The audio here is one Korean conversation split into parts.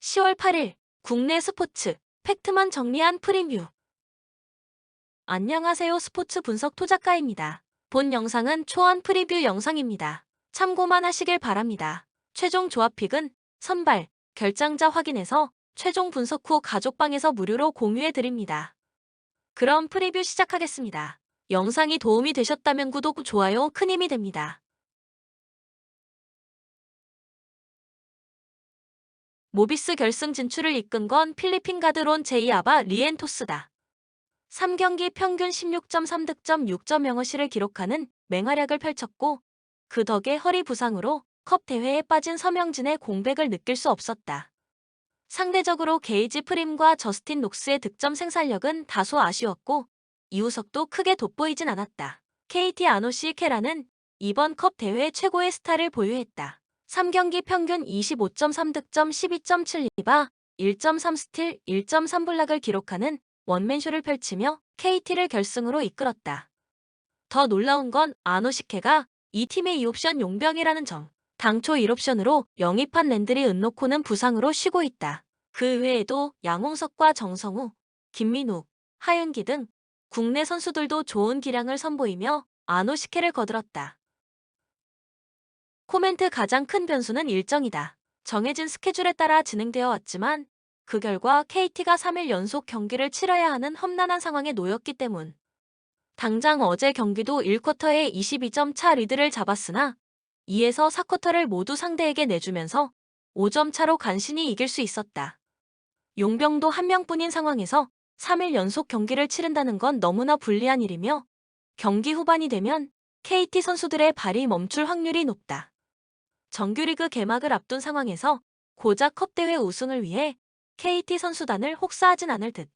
10월 8일 국내 스포츠 팩트만 정리한 프리뷰. 안녕하세요. 스포츠 분석 토작가입니다. 본 영상은 초안 프리뷰 영상입니다. 참고만 하시길 바랍니다. 최종 조합픽은 선발, 결장자 확인해서 최종 분석 후 가족방에서 무료로 공유해 드립니다. 그럼 프리뷰 시작하겠습니다. 영상이 도움이 되셨다면 구독, 좋아요 큰 힘이 됩니다. 모비스 결승 진출을 이끈 건 필리핀 가드론 제이아바 리엔토스다. 3경기 평균 16.3득점 6.0어시를 기록하는 맹활약을 펼쳤고 그 덕에 허리 부상으로 컵 대회에 빠진 서명진의 공백을 느낄 수 없었다. 상대적으로 게이지 프림과 저스틴 녹스의 득점 생산력은 다소 아쉬웠고 이우석도 크게 돋보이진 않았다. KT 아노시 케라는 이번 컵 대회 최고의 스타를 보유했다. 3경기 평균 25.3득점 12.7리바 1.3스틸 1.3블락을 기록하는 원맨쇼를 펼치며 KT를 결승으로 이끌었다. 더 놀라운 건 아노시케가 이 팀의 2옵션 용병이라는 점. 당초 1옵션으로 영입한 랜드리 은노코는 부상으로 쉬고 있다. 그 외에도 양홍석과 정성우, 김민욱, 하윤기 등 국내 선수들도 좋은 기량을 선보이며 아노시케를 거들었다. 코멘트 가장 큰 변수는 일정이다. 정해진 스케줄에 따라 진행되어 왔지만 그 결과 KT가 3일 연속 경기를 치러야 하는 험난한 상황에 놓였기 때문. 당장 어제 경기도 1쿼터에 22점 차 리드를 잡았으나 2에서 4쿼터를 모두 상대에게 내주면서 5점 차로 간신히 이길 수 있었다. 용병도 한 명뿐인 상황에서 3일 연속 경기를 치른다는 건 너무나 불리한 일이며 경기 후반이 되면 KT 선수들의 발이 멈출 확률이 높다. 정규리그 개막을 앞둔 상황에서 고작 컵대회 우승을 위해 KT 선수단을 혹사하진 않을 듯.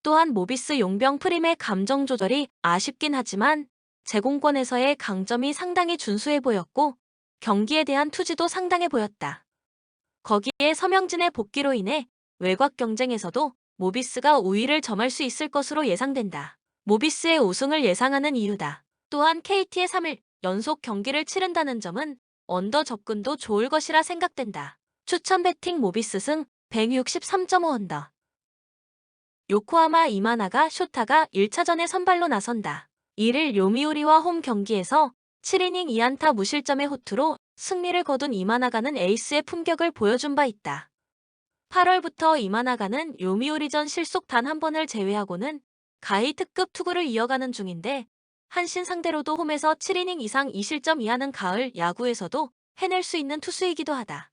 또한 모비스 용병 프림의 감정 조절이 아쉽긴 하지만 제공권에서의 강점이 상당히 준수해 보였고 경기에 대한 투지도 상당해 보였다. 거기에 서명진의 복귀로 인해 외곽 경쟁에서도 모비스가 우위를 점할 수 있을 것으로 예상된다. 모비스의 우승을 예상하는 이유다. 또한 KT의 3일 연속 경기를 치른다는 점은 언더 접근도 좋을 것이라 생각된다. 추천 배팅 모비스 승 163.5 언더. 요코하마 이마나가 쇼타가 1차전에 선발로 나선다. 1일 요미우리와 홈 경기에서 7이닝 2안타 무실점의 호투로 승리를 거둔 이마나가는 에이스의 품격을 보여준 바 있다. 8월부터 이마나가는 요미우리전 실속 단 한 번을 제외하고는 가히 특급 투구를 이어가는 중인데 한신 상대로도 홈에서 7이닝 이상 2실점 이하는 가을 야구에서도 해낼 수 있는 투수이기도 하다.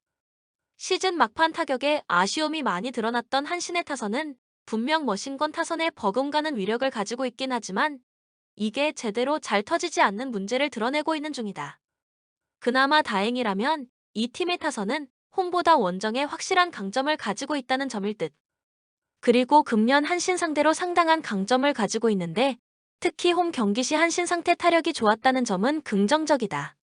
시즌 막판 타격에 아쉬움이 많이 드러났던 한신의 타선은 분명 머신건 타선에 버금가는 위력을 가지고 있긴 하지만 이게 제대로 잘 터지지 않는 문제를 드러내고 있는 중이다. 그나마 다행이라면 이 팀의 타선은 홈보다 원정에 확실한 강점을 가지고 있다는 점일 듯. 그리고 금년 한신 상대로 상당한 강점을 가지고 있는데 특히 홈 경기 시 한신 상태 타력이 좋았다는 점은 긍정적이다.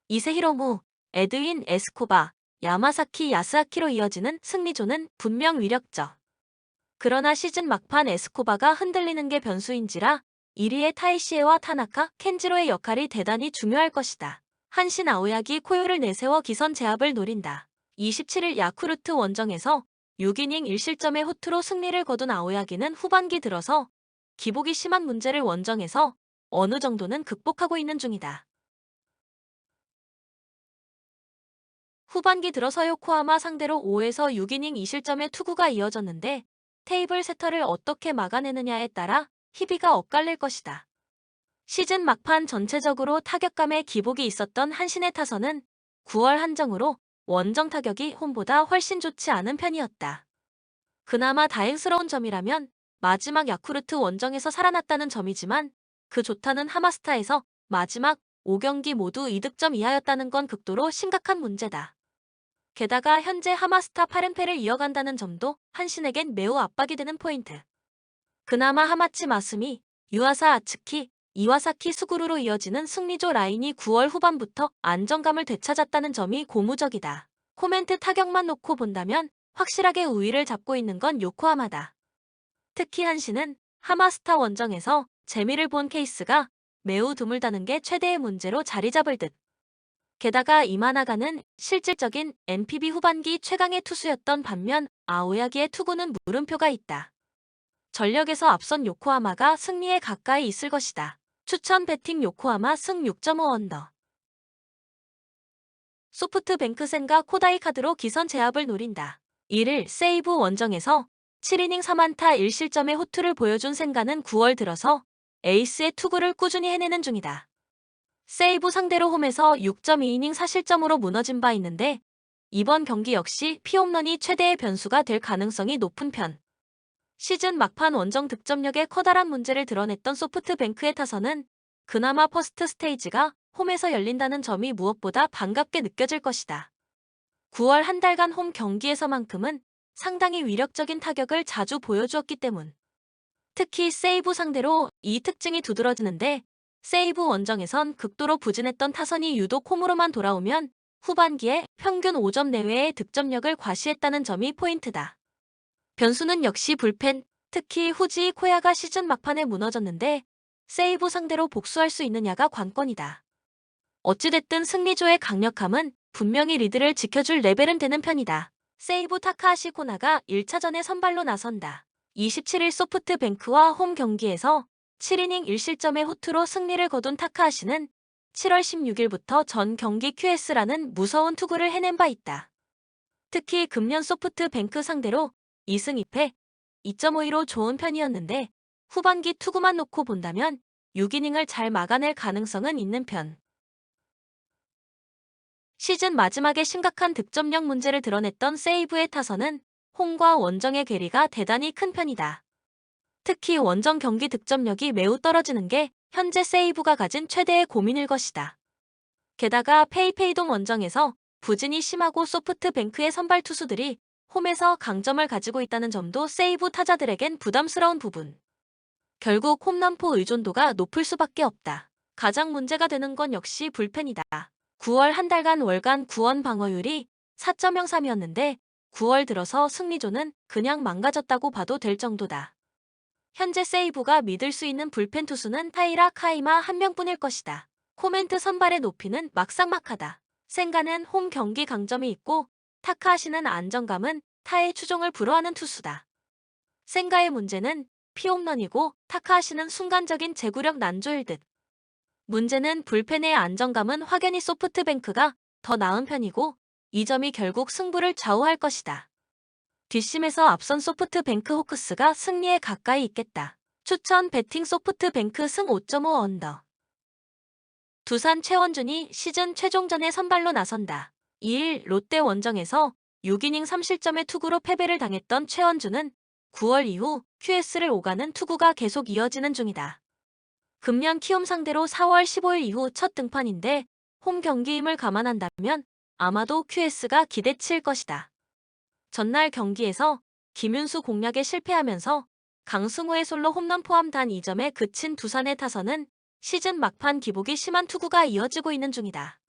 이세 히로무, 에드윈 에스코바, 야마사키 야스아키로 이어지는 승리조는 분명 위력적. 그러나 시즌 막판 에스코바가 흔들리는 게 변수인지라 1위의 타이시에와 타나카, 켄지로의 역할이 대단히 중요할 것이다. 한신 아오야기 코요를 내세워 기선 제압을 노린다. 27일 야쿠르트 원정에서 6이닝 1실점의 호투로 승리를 거둔 아오야기는 후반기 들어서 기복이 심한 문제를 원정에서 어느 정도는 극복하고 있는 중이다. 후반기 들어서 요코하마 상대로 5에서 6이닝 2실점의 투구가 이어졌는데 테이블 세터를 어떻게 막아내느냐에 따라 희비가 엇갈릴 것이다. 시즌 막판 전체적으로 타격감에 기복이 있었던 한신의 타선은 9월 한정으로 원정 타격이 홈보다 훨씬 좋지 않은 편이었다. 그나마 다행스러운 점이라면 마지막 야쿠르트 원정에서 살아났다는 점이지만 그 좋다는 하마스타에서 마지막 5경기 모두 2득점 이하였다는 건 극도로 심각한 문제다. 게다가 현재 하마스타 8연패를 이어간다는 점도 한신에겐 매우 압박이 되는 포인트. 그나마 하마치 마스미, 유아사 아츠키, 이와사키 수구루로 이어지는 승리조 라인이 9월 후반부터 안정감을 되찾았다는 점이 고무적이다. 코멘트 타격만 놓고 본다면 확실하게 우위를 잡고 있는 건 요코하마다. 특히 한신은 하마스타 원정에서 재미를 본 케이스가 매우 드물다는 게 최대의 문제로 자리 잡을 듯. 게다가 이마나가는 실질적인 NPB 후반기 최강의 투수였던 반면 아오야기의 투구는 물음표가 있다. 전력에서 앞선 요코하마가 승리에 가까이 있을 것이다. 추천 배팅 요코하마 승 6.5 언더. 소프트뱅크센과 코다이카드로 기선 제압을 노린다. 1일 세이브 원정에서 7이닝 3안타 1실점의 호투를 보여준 센가는 9월 들어서 에이스의 투구를 꾸준히 해내는 중이다. 세이브 상대로 홈에서 6.2이닝 4실점으로 무너진 바 있는데 이번 경기 역시 피홈런이 최대의 변수가 될 가능성이 높은 편. 시즌 막판 원정 득점력에 커다란 문제를 드러냈던 소프트뱅크의 타선은 그나마 퍼스트 스테이지가 홈에서 열린다는 점이 무엇보다 반갑게 느껴질 것이다. 9월 한 달간 홈 경기에서만큼은 상당히 위력적인 타격을 자주 보여주었기 때문. 특히 세이브 상대로 이 특징이 두드러지는데 세이브 원정에선 극도로 부진했던 타선이 유독 홈으로만 돌아오면 후반기에 평균 5점 내외의 득점력을 과시했다는 점이 포인트다. 변수는 역시 불펜, 특히 후지 코야가 시즌 막판에 무너졌는데 세이브 상대로 복수할 수 있느냐가 관건이다. 어찌됐든 승리조의 강력함은 분명히 리드를 지켜줄 레벨은 되는 편이다. 세이브 타카하시 코나가 1차전에 선발로 나선다. 27일 소프트뱅크와 홈 경기에서 7이닝 1실점의 호투로 승리를 거둔 타카하시는 7월 16일부터 전 경기 QS라는 무서운 투구를 해낸 바 있다. 특히 금년 소프트뱅크 상대로 2승 2패, 2.52로 좋은 편이었는데 후반기 투구만 놓고 본다면 6이닝을 잘 막아낼 가능성은 있는 편. 시즌 마지막에 심각한 득점력 문제를 드러냈던 세이브의 타선은 홈과 원정의 괴리가 대단히 큰 편이다. 특히 원정 경기 득점력이 매우 떨어지는 게 현재 세이브가 가진 최대의 고민일 것이다. 게다가 페이페이돔 원정에서 부진이 심하고 소프트뱅크의 선발 투수들이 홈에서 강점을 가지고 있다는 점도 세이브 타자들에겐 부담스러운 부분. 결국 홈런포 의존도가 높을 수밖에 없다. 가장 문제가 되는 건 역시 불펜이다. 9월 한 달간 월간 구원 방어율이 4.03이었는데 9월 들어서 승리조는 그냥 망가졌다고 봐도 될 정도다. 현재 세이브가 믿을 수 있는 불펜 투수는 타이라 카이마 한 명뿐일 것이다. 코멘트 선발의 높이는 막상막하다. 센가는 홈 경기 강점이 있고 타카하시는 안정감은 타의 추종을 불허하는 투수다. 센가의 문제는 피홈런이고 타카하시는 순간적인 제구력 난조일 듯. 문제는 불펜의 안정감은 확연히 소프트뱅크가 더 나은 편이고 이 점이 결국 승부를 좌우할 것이다. 뒷심에서 앞선 소프트뱅크 호크스가 승리에 가까이 있겠다. 추천 배팅 소프트뱅크 승 5.5 언더. 두산 최원준이 시즌 최종전에 선발로 나선다. 2일 롯데 원정에서 6이닝 3실점의 투구로 패배를 당했던 최원준은 9월 이후 QS를 오가는 투구가 계속 이어지는 중이다. 금년 키움 상대로 4월 15일 이후 첫 등판인데 홈 경기임을 감안한다면 아마도 QS가 기대치일 것이다. 전날 경기에서 김윤수 공략에 실패하면서 강승호의 솔로 홈런 포함 단 2점에 그친 두산의 타선은 시즌 막판 기복이 심한 투구가 이어지고 있는 중이다.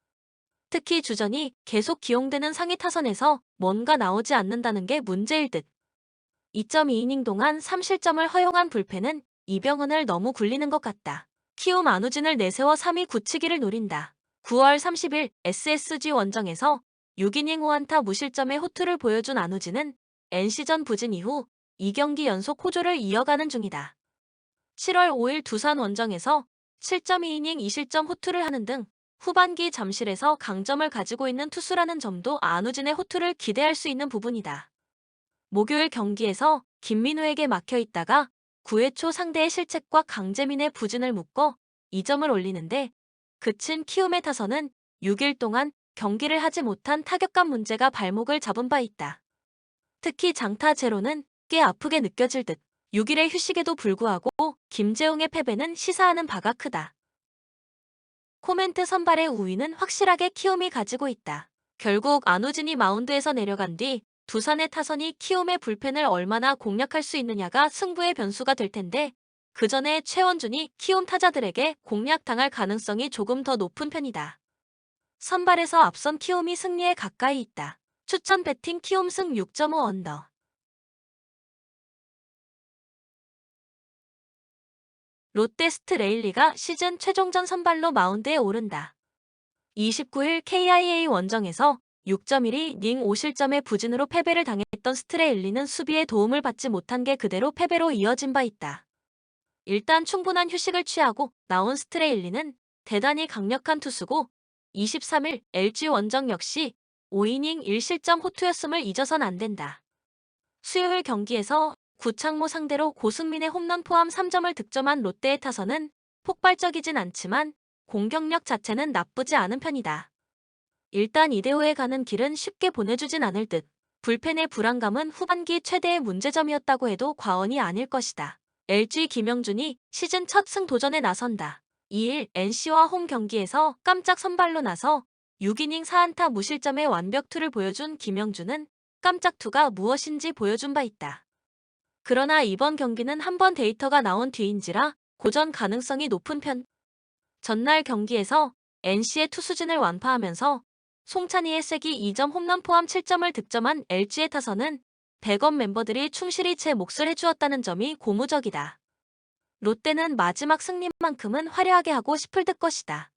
특히 주전이 계속 기용되는 상위 타선에서 뭔가 나오지 않는다는 게 문제일 듯. 2.2이닝 동안 3실점을 허용한 불펜은 이병헌을 너무 굴리는 것 같다. 키움 안우진을 내세워 3위 굳히기를 노린다. 9월 30일 SSG 원정에서 6이닝 5안타 무실점의 호투를 보여준 안우진은 NC전 부진 이후 2경기 연속 호조를 이어가는 중이다. 7월 5일 두산 원정에서 7.2이닝 2실점 호투를 하는 등 후반기 잠실에서 강점을 가지고 있는 투수라는 점도 안우진의 호투를 기대할 수 있는 부분이다. 목요일 경기에서 김민우에게 막혀 있다가 9회 초 상대의 실책과 강재민의 부진을 묶어 2점을 올리는데 그친 키움의 타선은 6일 동안 경기를 하지 못한 타격감 문제가 발목을 잡은 바 있다. 특히 장타 제로는 꽤 아프게 느껴질 듯 6일의 휴식에도 불구하고 김재웅의 패배는 시사하는 바가 크다. 코멘트 선발의 우위는 확실하게 키움이 가지고 있다. 결국 안우진이 마운드에서 내려간 뒤 두산의 타선이 키움의 불펜을 얼마나 공략할 수 있느냐가 승부의 변수가 될 텐데 그 전에 최원준이 키움 타자들에게 공략당할 가능성이 조금 더 높은 편이다. 선발에서 앞선 키움이 승리에 가까이 있다. 추천 배팅 키움 승 6.5 언더. 롯데 스트레일리가 시즌 최종전 선발로 마운드에 오른다. 29일 KIA 원정에서 6.12이닝 5실점의 부진으로 패배를 당했던 스트레일리는 수비에 도움을 받지 못한 게 그대로 패배로 이어진 바 있다. 일단 충분한 휴식을 취하고 나온 스트레일리는 대단히 강력한 투수고 23일 LG 원정 역시 5이닝 1실점 호투였음을 잊어선 안 된다. 수요일 경기에서 구창모 상대로 고승민의 홈런 포함 3점을 득점한 롯데의 타선은 폭발적이진 않지만 공격력 자체는 나쁘지 않은 편이다. 일단 이대호에 가는 길은 쉽게 보내주진 않을 듯. 불펜의 불안감은 후반기 최대의 문제점이었다고 해도 과언이 아닐 것이다. LG 김영준이 시즌 첫 승 도전에 나선다. 2일 NC와 홈 경기에서 깜짝 선발로 나서 6이닝 4안타 무실점의 완벽투를 보여준 김영준은 깜짝투가 무엇인지 보여준 바 있다. 그러나 이번 경기는 한번 데이터가 나온 뒤인지라 고전 가능성이 높은 편. 전날 경기에서 NC의 투수진을 완파하면서 송찬희의 쐐기 2점 홈런 포함 7점을 득점한 LG의 타선은 100원 멤버들이 충실히 제 몫을 해주었다는 점이 고무적이다. 롯데는 마지막 승리만큼은 화려하게 하고 싶을 듯 것이다.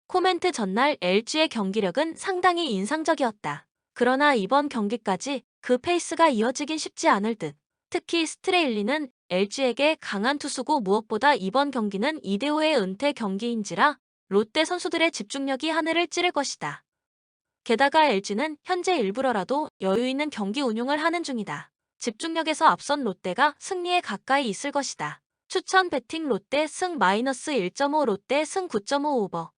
코멘트 전날 LG의 경기력은 상당히 인상적이었다. 그러나 이번 경기까지 그 페이스가 이어지긴 쉽지 않을 듯. 특히 스트레일리는 LG에게 강한 투수고 무엇보다 이번 경기는 이대호의 은퇴 경기인지라 롯데 선수들의 집중력이 하늘을 찌를 것이다. 게다가 LG는 현재 일부러라도 여유 있는 경기 운용을 하는 중이다. 집중력에서 앞선 롯데가 승리에 가까이 있을 것이다. 추천 배팅 롯데 승 -1.5 롯데 승 9.5 오버.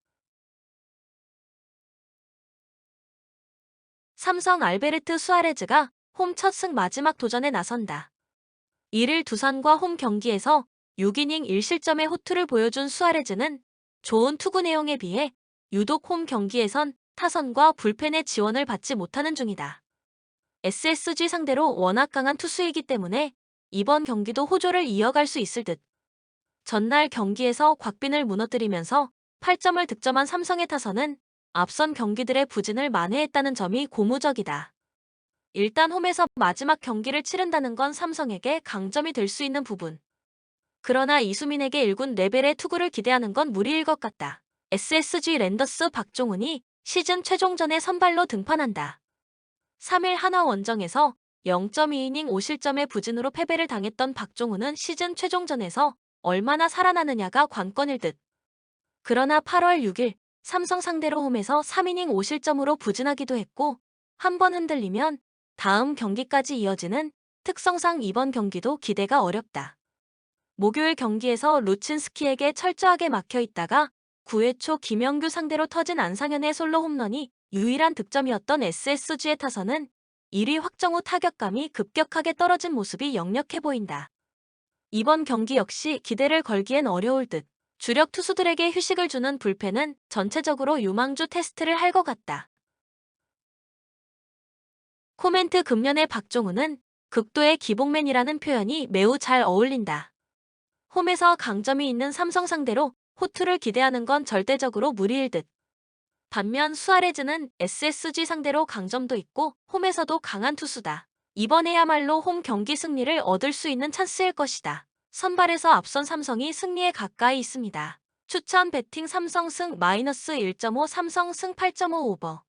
삼성 알베르트 수아레즈가 홈 첫 승 마지막 도전에 나선다. 1일 두산과 홈 경기에서 6이닝 1실점의 호투를 보여준 수아레즈는 좋은 투구 내용에 비해 유독 홈 경기에선 타선과 불펜의 지원을 받지 못하는 중이다. SSG 상대로 워낙 강한 투수이기 때문에 이번 경기도 호조를 이어갈 수 있을 듯. 전날 경기에서 곽빈을 무너뜨리면서 8점을 득점한 삼성의 타선은 앞선 경기들의 부진을 만회했다는 점이 고무적이다. 일단 홈에서 마지막 경기를 치른다는 건 삼성에게 강점이 될 수 있는 부분. 그러나 이수민에게 1군 레벨의 투구를 기대하는 건 무리일 것 같다. SSG 랜더스 박종훈이 시즌 최종전에 선발로 등판한다. 3일 한화 원정에서 0.2이닝 5실점의 부진으로 패배를 당했던 박종훈은 시즌 최종전에서 얼마나 살아나느냐가 관건일 듯. 그러나 8월 6일 삼성 상대로 홈에서 3이닝 5실점으로 부진하기도 했고 한번 흔들리면 다음 경기까지 이어지는 특성상 이번 경기도 기대가 어렵다. 목요일 경기에서 루친스키에게 철저하게 막혀 있다가 9회 초 김영규 상대로 터진 안상현의 솔로 홈런이 유일한 득점이었던 SSG의 타선은 1위 확정 후 타격감이 급격하게 떨어진 모습이 역력해 보인다. 이번 경기 역시 기대를 걸기엔 어려울 듯. 주력 투수들에게 휴식을 주는 불펜은 전체적으로 유망주 테스트를 할 것 같다. 코멘트 금년의 박종훈은 극도의 기복맨이라는 표현이 매우 잘 어울린다. 홈에서 강점이 있는 삼성 상대로 호투를 기대하는 건 절대적으로 무리일 듯. 반면 수아레즈는 SSG 상대로 강점도 있고 홈에서도 강한 투수다. 이번에야말로 홈 경기 승리를 얻을 수 있는 찬스일 것이다. 선발에서 앞선 삼성이 승리에 가까이 있습니다. 추천 배팅 삼성 승 -1.5 삼성 승 8.5 오버.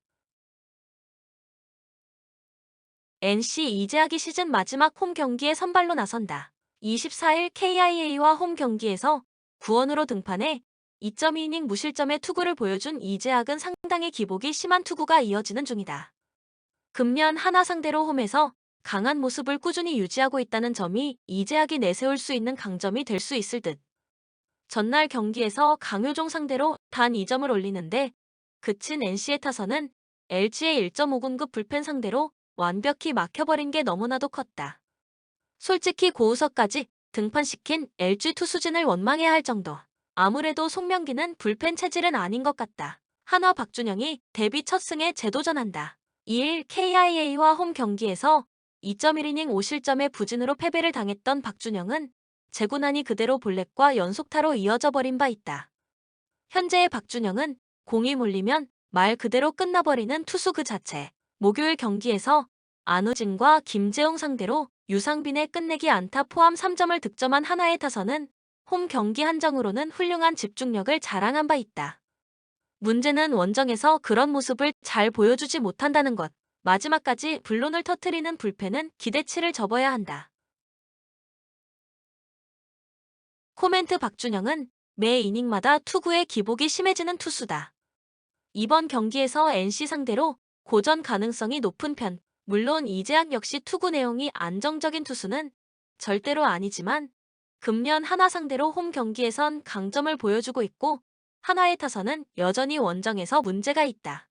NC 이재학이 시즌 마지막 홈 경기에 선발로 나선다. 24일 KIA와 홈 경기에서 구원으로 등판해 2.2이닝 무실점의 투구를 보여준 이재학은 상당히 기복이 심한 투구가 이어지는 중이다. 금년 한화 상대로 홈에서 강한 모습을 꾸준히 유지하고 있다는 점이 이재학이 내세울 수 있는 강점이 될 수 있을 듯. 전날 경기에서 강효종 상대로 단 2점을 올리는데 그친 NC의 타선은 LG의 1.5군급 불펜 상대로 완벽히 막혀버린 게 너무나도 컸다. 솔직히 고우석까지 등판시킨 LG 투수진을 원망해야 할 정도. 아무래도 송명기는 불펜 체질은 아닌 것 같다. 한화 박준영이 데뷔 첫 승에 재도전한다. 2일 KIA와 홈 경기에서 2.1이닝 5실점의 부진으로 패배를 당했던 박준영은 재고난이 그대로 볼넷과 연속타로 이어져 버린 바 있다. 현재의 박준영은 공이 몰리면 말 그대로 끝나버리는 투수 그 자체. 목요일 경기에서 안우진과 김재웅 상대로 유상빈의 끝내기 안타 포함 3점을 득점한 한화의 타선은 홈 경기 한정으로는 훌륭한 집중력을 자랑한 바 있다. 문제는 원정에서 그런 모습을 잘 보여주지 못한다는 것. 마지막까지 불론을 터뜨리는 불펜은 기대치를 접어야 한다. 코멘트 박준영은 매 이닝마다 투구의 기복이 심해지는 투수다. 이번 경기에서 NC 상대로 고전 가능성이 높은 편, 물론 이재학 역시 투구 내용이 안정적인 투수는 절대로 아니지만 금년 하나 상대로 홈 경기에선 강점을 보여주고 있고 하나의 타선은 여전히 원정에서 문제가 있다.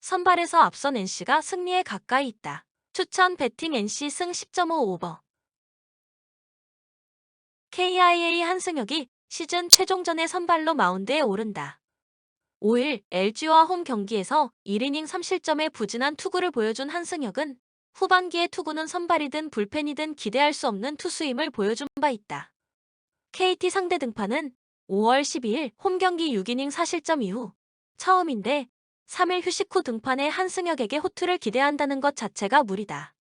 선발에서 앞선 NC가 승리에 가까이 있다. 추천 배팅 NC 승 10.5 오버. KIA 한승혁이 시즌 최종전의 선발로 마운드에 오른다. 5일 LG와 홈 경기에서 1이닝 3실점의 부진한 투구를 보여준 한승혁은 후반기의 투구는 선발이든 불펜이든 기대할 수 없는 투수임을 보여준 바 있다. KT 상대 등판은 5월 12일 홈 경기 6이닝 4실점 이후 처음인데 3일 휴식 후 등판해 한승혁에게 호투를 기대한다는 것 자체가 무리다.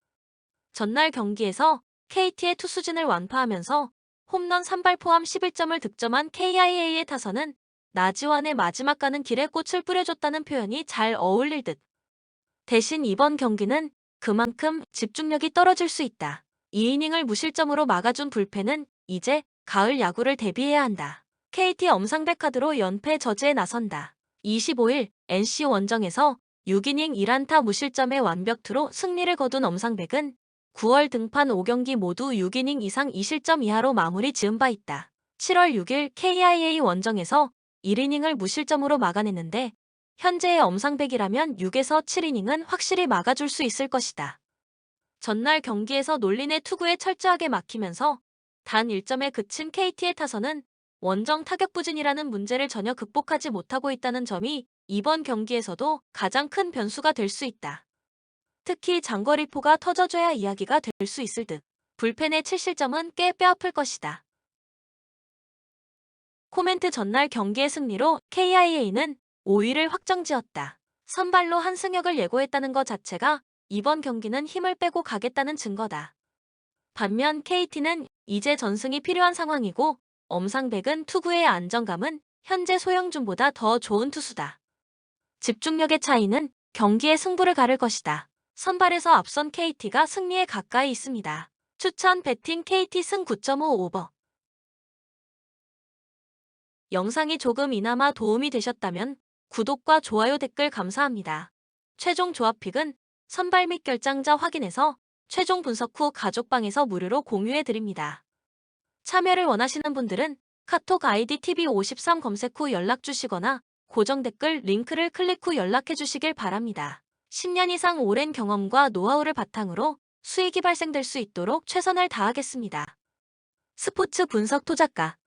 전날 경기에서 KT의 투수진을 완파하면서 홈런 3발 포함 11점을 득점한 KIA의 타선은 나지완의 마지막 가는 길에 꽃을 뿌려줬다는 표현이 잘 어울릴 듯. 대신 이번 경기는 그만큼 집중력이 떨어질 수 있다. 2이닝을 무실점으로 막아준 불펜은 이제 가을 야구를 대비해야 한다. KT 엄상백 카드로 연패 저지에 나선다. 25일 NC 원정에서 6이닝 1안타 무실점의 완벽투로 승리를 거둔 엄상백은 9월 등판 5경기 모두 6이닝 이상 2실점 이하로 마무리 지은 바 있다. 7월 6일 KIA 원정에서 1이닝을 무실점으로 막아냈는데 현재의 엄상백이라면 6에서 7이닝은 확실히 막아줄 수 있을 것이다. 전날 경기에서 놀린의 투구에 철저하게 막히면서 단 1점에 그친 KT의 타선은 원정 타격 부진이라는 문제를 전혀 극복하지 못하고 있다는 점이 이번 경기에서도 가장 큰 변수가 될 수 있다. 특히 장거리포가 터져줘야 이야기가 될 수 있을 듯. 불펜의 7실점은 꽤 뼈아플 것이다. 코멘트 전날 경기의 승리로 KIA는 5위를 확정지었다. 선발로 한승혁을 예고했다는 것 자체가 이번 경기는 힘을 빼고 가겠다는 증거다. 반면 KT는 이제 전승이 필요한 상황이고 엄상백은 투구의 안정감은 현재 소영준보다 더 좋은 투수다. 집중력의 차이는 경기의 승부를 가를 것이다. 선발에서 앞선 KT가 승리에 가까이 있습니다. 추천 배팅 KT 승 9.5 오버. 영상이 조금이나마 도움이 되셨다면 구독과 좋아요 댓글 감사합니다. 최종 조합픽은 선발 및 결장자 확인해서 최종 분석 후 가족방에서 무료로 공유해드립니다. 참여를 원하시는 분들은 카톡 아이디 TV53 검색 후 연락 주시거나 고정 댓글 링크를 클릭 후 연락해 주시길 바랍니다. 10년 이상 오랜 경험과 노하우를 바탕으로 수익이 발생될 수 있도록 최선을 다하겠습니다. 스포츠 분석 토작가